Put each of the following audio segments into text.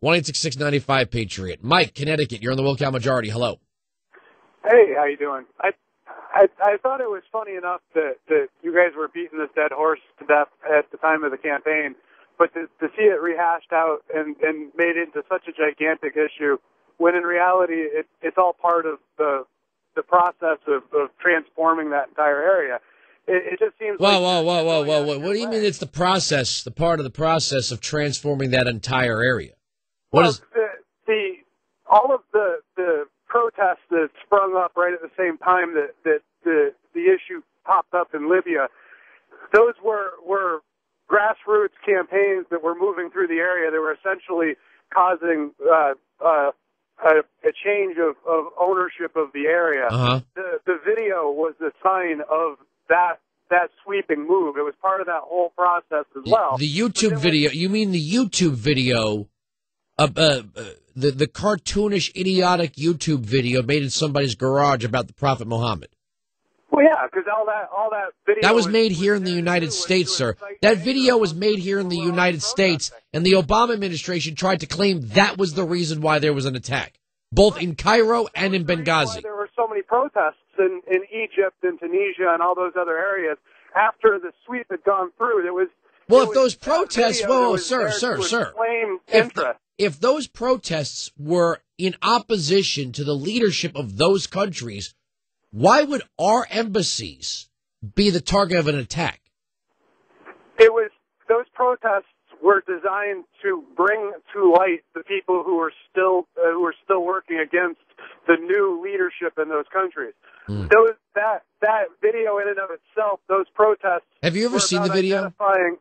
1-866-95-PATRIOT. Mike, Connecticut, you're on the Wilkow Majority. Hello. Hey, how you doing? I thought it was funny enough that you guys were beating this dead horse to death at the time of the campaign, but to see it rehashed out and made into such a gigantic issue, when in reality it's all part of the process of transforming that entire area. It just seems Whoa. What do you mean it's the process, the part of the process of transforming that entire area? All of the protests that sprung up right at the same time that the issue popped up in Libya, those were grassroots campaigns that were moving through the area. They were essentially causing a change of ownership of the area. Uh-huh. The video was the sign of that sweeping move. It was part of that whole process as well. The YouTube video, you mean the YouTube video, the cartoonish, idiotic YouTube video made in somebody's garage about the Prophet Muhammad? Well, yeah, because all that video... That was made here in the United States, sir. That video was made here in the United States, and the Obama administration tried to claim that was the reason why there was an attack, both in Cairo and in Benghazi. There were so many protests in Egypt and Tunisia and all those other areas after the sweep had gone through. If those protests, sir, interest. If those protests were in opposition to the leadership of those countries, why would our embassies be the target of an attack? Those protests were designed to bring to light the people who are still working against the new leadership in those countries. That video in and of itself, those protests. Have you ever seen the video?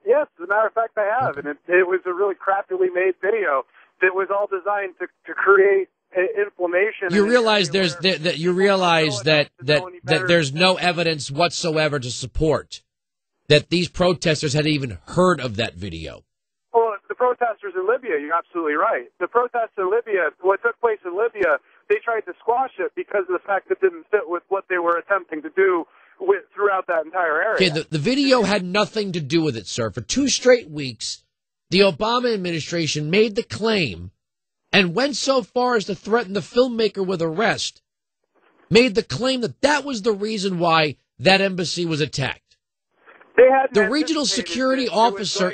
Yes, as a matter of fact, I have, and it was a really crappily made video that was all designed to create inflammation. You realize that there's no evidence whatsoever to support that these protesters had even heard of that video. Well, the protesters in Libya, you're absolutely right. The protests in Libya, what took place in Libya, they tried to squash it because of the fact that it didn't fit with what they were attempting to do throughout that entire area. Okay, the video had nothing to do with it, sir. For 2 straight weeks, the Obama administration made the claim and went so far as to threaten the filmmaker with arrest, made the claim that was the reason why that embassy was attacked. The regional security officer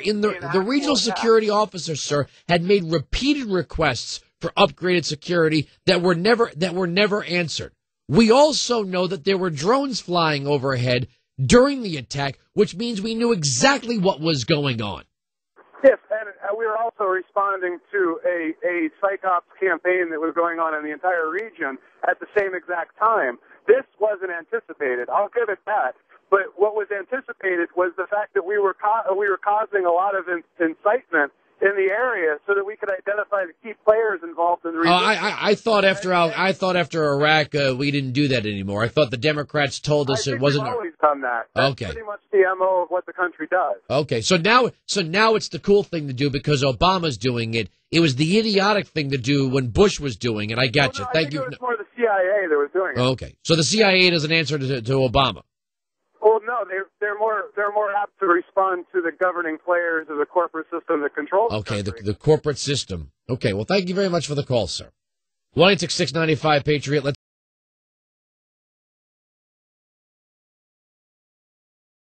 sir, had made repeated requests for upgraded security that were never answered. We also know that there were drones flying overhead during the attack, which means we knew exactly what was going on. Yes, and we were also responding to a psychops campaign that was going on in the entire region at the same exact time. This wasn't anticipated. I'll give it that. But what was anticipated was the fact that we were causing a lot of incitement in the area so that we could identify the key players involved in the region. I thought after Iraq we didn't do that anymore. I thought the Democrats told us it wasn't. We've always done that. That's okay. Pretty much the MO of what the country does. Okay, so now it's the cool thing to do because Obama's doing it. It was the idiotic thing to do when Bush was doing it. I got you. Thank you. It was more the CIA that was doing it. Okay, so the CIA doesn't answer to Obama. Well, no, they're more apt to respond to the governing players of the corporate system that controls. Okay, the corporate system. Okay, well, thank you very much for the call, sir. 1-866-95-PATRIOT.